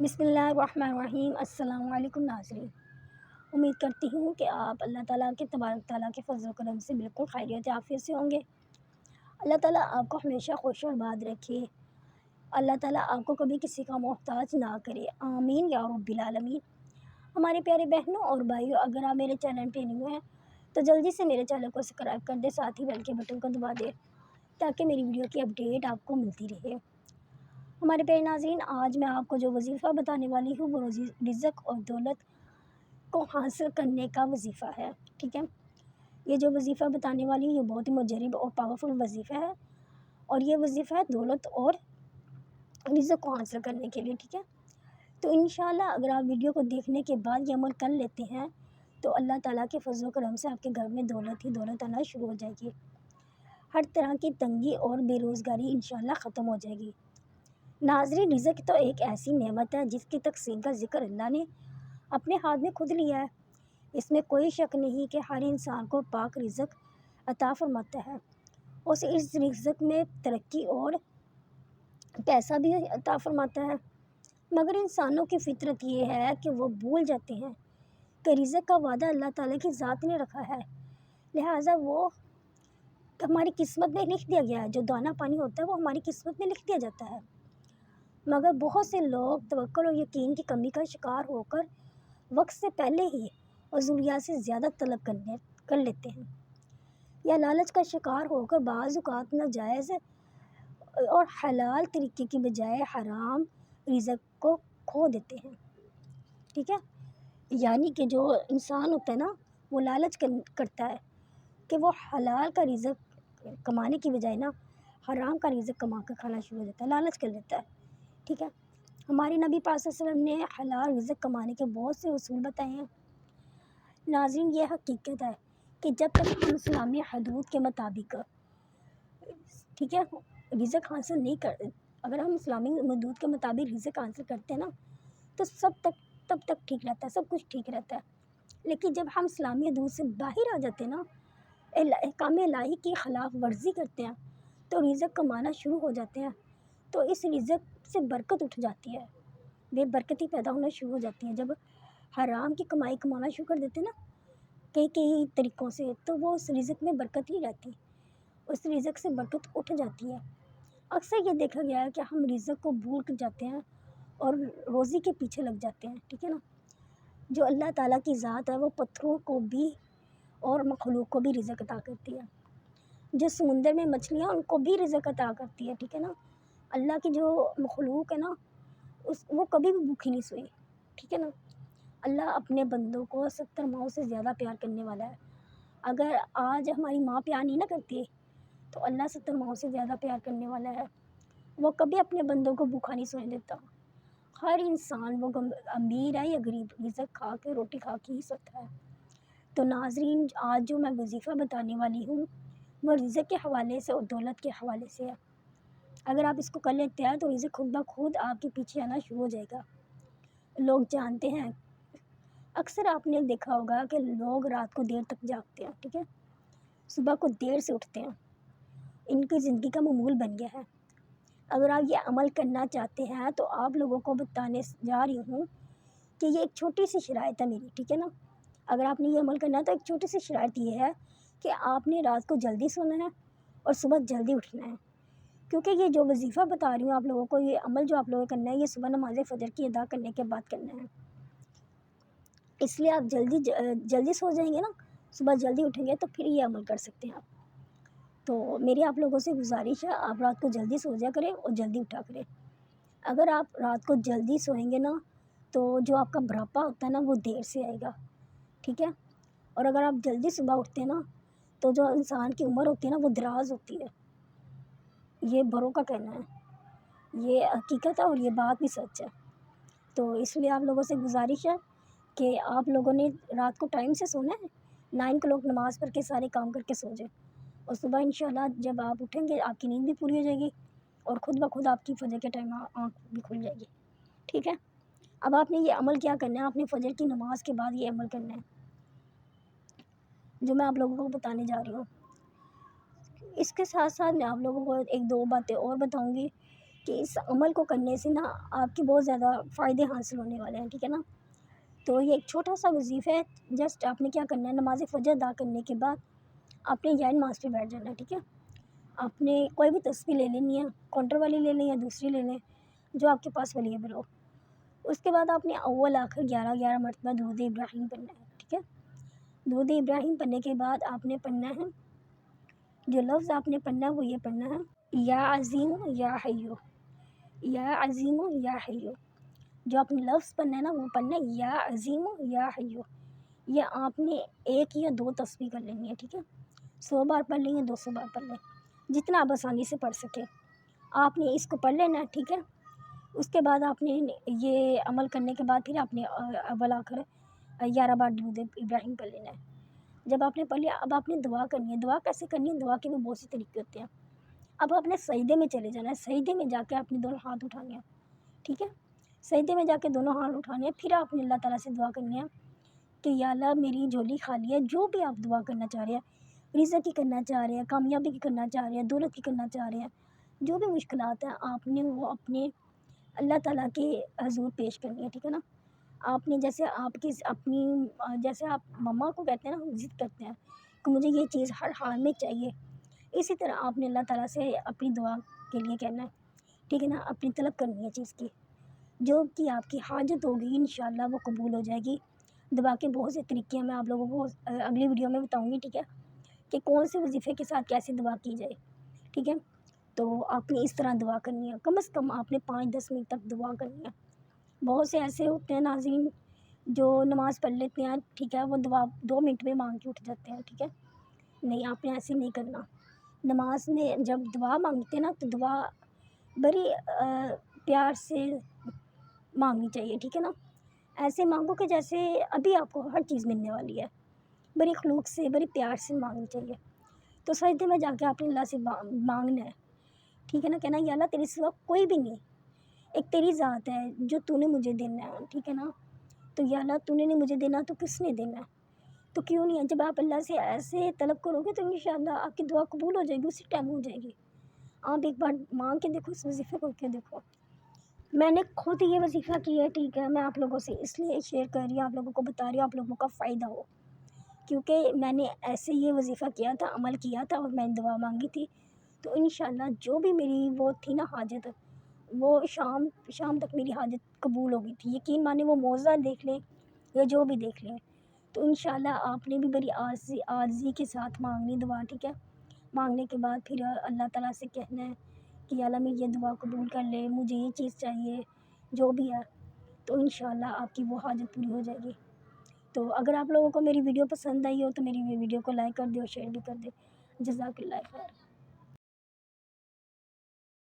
بسم اللہ الرحمن الرحیم۔ السلام علیکم ناظرین، امید کرتی ہوں کہ آپ اللہ تعالیٰ کے تبارک تعالیٰ کے فضل و کرم سے بالکل خیریت عافیت سے ہوں گے۔ اللہ تعالیٰ آپ کو ہمیشہ خوش و آباد رکھے۔ اللہ تعالیٰ آپ کو کبھی کسی کا محتاج نہ کرے، آمین یا رب العالمین۔ ہمارے پیارے بہنوں اور بھائیوں، اگر آپ میرے چینل پہ نہیں ہوئے ہیں تو جلدی سے میرے چینل کو سبسکرائب کر دیں، ساتھ ہی بیل کے بٹن کو دبا دیں تاکہ میری ویڈیو کی اپڈیٹ آپ کو ملتی رہے۔ ہمارے پیارے ناظرین، آج میں آپ کو جو وظیفہ بتانے والی ہوں وہ رزق اور دولت کو حاصل کرنے کا وظیفہ ہے، ٹھیک ہے۔ یہ جو وظیفہ بتانے والی ہوں یہ بہت ہی مجرب اور پاورفل وظیفہ ہے، اور یہ وظیفہ ہے دولت اور رزق کو حاصل کرنے کے لیے، ٹھیک ہے۔ تو انشاءاللہ اگر آپ ویڈیو کو دیکھنے کے بعد یہ عمل کر لیتے ہیں تو اللہ تعالیٰ کے فضل و کرم سے آپ کے گھر میں دولت ہی دولت آنا شروع ہو جائے گی، ہر طرح کی تنگی اور بے روزگاری انشاءاللہ ختم ہو جائے گی۔ ناظرین، رزق تو ایک ایسی نعمت ہے جس کی تقسیم کا ذکر اللہ نے اپنے ہاتھ میں خود لیا ہے۔ اس میں کوئی شک نہیں کہ ہر انسان کو پاک رزق عطا فرماتا ہے، اس رزق میں ترقی اور پیسہ بھی عطا فرماتا ہے، مگر انسانوں کی فطرت یہ ہے کہ وہ بھول جاتے ہیں کہ رزق کا وعدہ اللہ تعالیٰ کی ذات نے رکھا ہے، لہٰذا وہ ہماری قسمت میں لکھ دیا گیا ہے۔ جو دانا پانی ہوتا ہے وہ ہماری قسمت میں لکھ دیا جاتا ہے، مگر بہت سے لوگ توکل اور یقین کی کمی کا شکار ہو کر وقت سے پہلے ہی اور ضروریات سے زیادہ طلب کر لیتے ہیں، یا لالچ کا شکار ہو کر بعض اوقات ناجائز اور حلال طریقے کی بجائے حرام رزق کو کھو دیتے ہیں، ٹھیک ہے۔ یعنی کہ جو انسان ہوتا ہے نا وہ لالچ کرتا ہے کہ وہ حلال کا رزق کمانے کی بجائے نا حرام کا رزق کما کر کھانا شروع ہو جاتا ہے، لالچ کر لیتا ہے، ٹھیک ہے۔ ہمارے نبی پاک صلی اللہ علیہ وسلم نے حلال رزق کمانے کے بہت سے اصول بتائے ہیں۔ ناظرین، یہ حقیقت ہے کہ جب تک ہم اسلامی حدود کے مطابق، ٹھیک ہے، رزق حاصل نہیں اگر ہم اسلامی حدود کے مطابق رزق حاصل کرتے ہیں نا تو تب تک ٹھیک رہتا ہے، سب کچھ ٹھیک رہتا ہے۔ لیکن جب ہم اسلامی حدود سے باہر آ جاتے ہیں نا، احکام الہی کی خلاف ورزی کرتے ہیں تو رزق کمانا شروع ہو جاتے ہیں، تو اس رزق سے برکت اٹھ جاتی ہے، بے برکتی پیدا ہونا شروع ہو جاتی ہے۔ جب حرام کی کمائی کمانا شروع کر دیتے ہیں نا کئی طریقوں سے، تو وہ اس رزق میں برکت نہیں رہتی، اس رزق سے برکت اٹھ جاتی ہے۔ اکثر یہ دیکھا گیا ہے کہ ہم رزق کو بھول جاتے ہیں اور روزی کے پیچھے لگ جاتے ہیں، ٹھیک ہے نا۔ جو اللہ تعالیٰ کی ذات ہے وہ پتھروں کو بھی اور مخلوق کو بھی رزق عطا کرتی ہے، جو سمندر میں مچھلیاں ان کو بھی رزق عطا کرتی ہے، ٹھیک ہے نا۔ اللہ کی جو مخلوق ہے نا وہ کبھی بھی بھوکھی نہیں سوئی، ٹھیک ہے نا۔ اللہ اپنے بندوں کو 70 ماؤں سے زیادہ پیار کرنے والا ہے۔ اگر آج ہماری ماں پیار نہیں نہ کرتی تو اللہ 70 ماؤں سے زیادہ پیار کرنے والا ہے۔ وہ کبھی اپنے بندوں کو بھوکا نہیں سونے دیتا۔ ہر انسان وہ امیر ہے یا غریب رزق کھا کے روٹی کھا کے ہی سوتا ہے۔ تو ناظرین، آج جو میں وظیفہ بتانے والی ہوں وہ رزق کے حوالے سے اور دولت کے حوالے سے ہے۔ اگر آپ اس کو کر لیتے ہیں تو رزق خود بخود آپ کے پیچھے آنا شروع ہو جائے گا۔ لوگ جانتے ہیں، اکثر آپ نے دیکھا ہوگا کہ لوگ رات کو دیر تک جاگتے ہیں، ٹھیک ہے، صبح کو دیر سے اٹھتے ہیں، ان کی زندگی کا معمول بن گیا ہے۔ اگر آپ یہ عمل کرنا چاہتے ہیں تو آپ لوگوں کو بتانے جا رہی ہوں کہ یہ ایک چھوٹی سی شرائط ہے میری، ٹھیک ہے نا۔ اگر آپ نے یہ عمل کرنا ہے تو ایک چھوٹی سی شرائط یہ ہے کہ آپ نے رات کو جلدی سونا ہے اور صبح جلدی اٹھنا ہے، کیونکہ یہ جو وظیفہ بتا رہی ہوں آپ لوگوں کو، یہ عمل جو آپ لوگوں کو کرنا ہے یہ صبح نماز فجر کی ادا کرنے کے بعد کرنا ہے۔ اس لیے آپ جلدی سو جائیں گے نا، صبح جلدی اٹھیں گے تو پھر یہ عمل کر سکتے ہیں آپ۔ تو میری آپ لوگوں سے گزارش ہے، آپ رات کو جلدی سو جا کریں اور جلدی اٹھا کریں۔ اگر آپ رات کو جلدی سوئیں گے نا تو جو آپ کا بڑھاپا ہوتا ہے نا وہ دیر سے آئے گا، ٹھیک ہے۔ اور اگر آپ جلدی صبح اٹھتے ہیں نا تو جو انسان کی عمر ہوتی ہے نا وہ دراز ہوتی ہے، یہ بڑوں کا کہنا ہے، یہ حقیقت ہے اور یہ بات بھی سچ ہے۔ تو اس لیے آپ لوگوں سے گزارش ہے کہ آپ لوگوں نے رات کو ٹائم سے سونا ہے، 9 کلوک نماز پڑھ کے سارے کام کر کے سو جائیں، اور صبح انشاءاللہ جب آپ اٹھیں گے آپ کی نیند بھی پوری ہو جائے گی اور خود بخود آپ کی فجر کے ٹائم آنکھ بھی کھل جائے گی، ٹھیک ہے۔ اب آپ نے یہ عمل کیا کرنا ہے، آپ نے فجر کی نماز کے بعد یہ عمل کرنا ہے جو میں آپ لوگوں کو بتانے جا رہی ہوں۔ اس کے ساتھ ساتھ میں آپ لوگوں کو ایک دو باتیں اور بتاؤں گی کہ اس عمل کو کرنے سے نا آپ کے بہت زیادہ فائدے حاصل ہونے والے ہیں، ٹھیک ہے نا۔ تو یہ ایک چھوٹا سا وظیفہ ہے، جسٹ آپ نے کیا کرنا ہے، نماز فجر ادا کرنے کے بعد آپ نے یہ نماز پہ بیٹھ جانا ہے، ٹھیک ہے۔ آپ نے کوئی بھی تسبیح لے لینی ہے، کاؤنٹر والی لے لیں یا دوسری لے لیں جو آپ کے پاس اویلیبل ہو۔ اس کے بعد آپ نے اول آخر 11 مرتبہ درود ابراہیم پڑھنا ہے، ٹھیک ہے۔ درود ابراہیم پڑھنے کے بعد آپ نے پڑھنا ہے، جو لفظ آپ نے پڑھنا ہے وہ یہ پڑھنا ہے، یا عظیم یا حیو، یا عظیم یا حیو۔ جو آپ نے لفظ پڑھنا ہے نا وہ پڑھنا ہے یا عظیم یا حیو۔ یہ آپ نے 1 یا 2 تسبیح کر لینی ہے، ٹھیک ہے۔ 100 بار پڑھ لیں یا 200 بار پڑھ لیں، جتنا آپ آسانی سے پڑھ سکیں آپ نے اس کو پڑھ لینا ہے، ٹھیک ہے۔ اس کے بعد آپ نے یہ عمل کرنے کے بعد پھر آپ نے اول آخر 11 بار درود ابراہیم پڑھ لینا ہے۔ جب آپ نے پڑھ لیا اب آپ نے دعا کرنی ہے۔ دعا کیسے کرنی ہے؟ دعا کے بھی بہت سے طریقے ہوتے ہیں۔ اب آپ نے سجدے میں چلے جانا ہے، سجدے میں جا کے آپ نے دونوں ہاتھ اٹھانے ہیں، ٹھیک ہے۔ سجدے میں جا کے دونوں ہاتھ اٹھانے ہیں، پھر آپ نے اللہ تعالیٰ سے دعا کرنی ہے کہ یا اللہ میری جھولی خالی ہے، جو بھی آپ دعا کرنا چاہ رہے ہیں، رزق کی کرنا چاہ رہے ہیں، کامیابی کی کرنا چاہ رہے ہیں، دولت کی کرنا چاہ رہے ہیں، جو بھی مشکلات ہیں آپ نے وہ اپنے اللہ تعالیٰ کے حضور پیش کرنی ہے، ٹھیک ہے نا۔ آپ نے جیسے آپ کی اپنی جیسے آپ مما کو کہتے ہیں نا، ضد کرتے ہیں کہ مجھے یہ چیز ہر حال میں چاہیے، اسی طرح آپ نے اللہ تعالیٰ سے اپنی دعا کے لیے کہنا ہے، ٹھیک ہے نا۔ اپنی طلب کرنی ہے چیز کی، جو کہ آپ کی حاجت ہوگی انشاءاللہ وہ قبول ہو جائے گی۔ دعا کے بہت سے طریقے ہیں، میں آپ لوگوں کو اگلی ویڈیو میں بتاؤں گی، ٹھیک ہے، کہ کون سے وظیفے کے ساتھ کیسے دعا کی جائے، ٹھیک ہے۔ تو آپ نے اس طرح دعا کرنی ہے، کم از کم آپ نے 5-10 منٹ تک دعا کرنی ہے۔ بہت سے ایسے ہوتے ہیں ناظرین جو نماز پڑھ لیتے ہیں، ٹھیک ہے، وہ دعا 2 منٹ میں مانگ کے اٹھ جاتے ہیں، ٹھیک ہے۔ نہیں، آپ نے ایسے نہیں کرنا۔ نماز میں جب دعا مانگتے ہیں نا تو دعا بڑی پیار سے مانگنی چاہیے، ٹھیک ہے نا۔ ایسے مانگو کہ جیسے ابھی آپ کو ہر چیز ملنے والی ہے، بڑی خلوص سے بڑی پیار سے مانگنی چاہیے۔ تو سجدے میں جا کے آپ نے اللہ سے مانگنا ہے، ٹھیک ہے نا۔ کہنا یا اللہ تیرے سوا کوئی بھی نہیں، ایک تیری ذات ہے جو تو نے مجھے دینا ہے، ٹھیک ہے نا۔ تو یا اللہ تو نے نہیں مجھے دینا تو کس نے دینا ہے؟ تو کیوں نہیں ہے؟ جب آپ اللہ سے ایسے طلب کرو گے تو انشاءاللہ آپ کی دعا قبول ہو جائے گی، اسی ٹائم ہو جائے گی۔ آپ ایک بار مانگ کے دیکھو، اس وظیفے کو کے دیکھو۔ میں نے خود یہ وظیفہ کیا ہے، ٹھیک ہے، میں آپ لوگوں سے اس لیے شیئر کر رہی ہوں، آپ لوگوں کو بتا رہی ہوں، آپ لوگوں کا فائدہ ہو، کیونکہ میں نے ایسے یہ وظیفہ کیا تھا، عمل کیا تھا اور میں نے دعا مانگی تھی، تو انشاءاللہ جو بھی میری وہ تھی نا حاجت، وہ شام تک میری حاجت قبول ہو گئی تھی۔ یقین مانے وہ معجزہ دیکھ لیں یا جو بھی دیکھ لیں، تو انشاءاللہ آپ نے بھی بڑی عاجزی کے ساتھ مانگنی دعا، ٹھیک ہے۔ مانگنے کے بعد پھر اللہ تعالیٰ سے کہنا ہے کہ یا اللہ میں یہ دعا قبول کر لے، مجھے یہ چیز چاہیے، جو بھی ہے، تو انشاءاللہ آپ کی وہ حاجت پوری ہو جائے گی۔ تو اگر آپ لوگوں کو میری ویڈیو پسند آئی ہو تو میری ویڈیو کو لائک کر دے اور شیئر بھی کر دے۔ جزاک اللہ خیر۔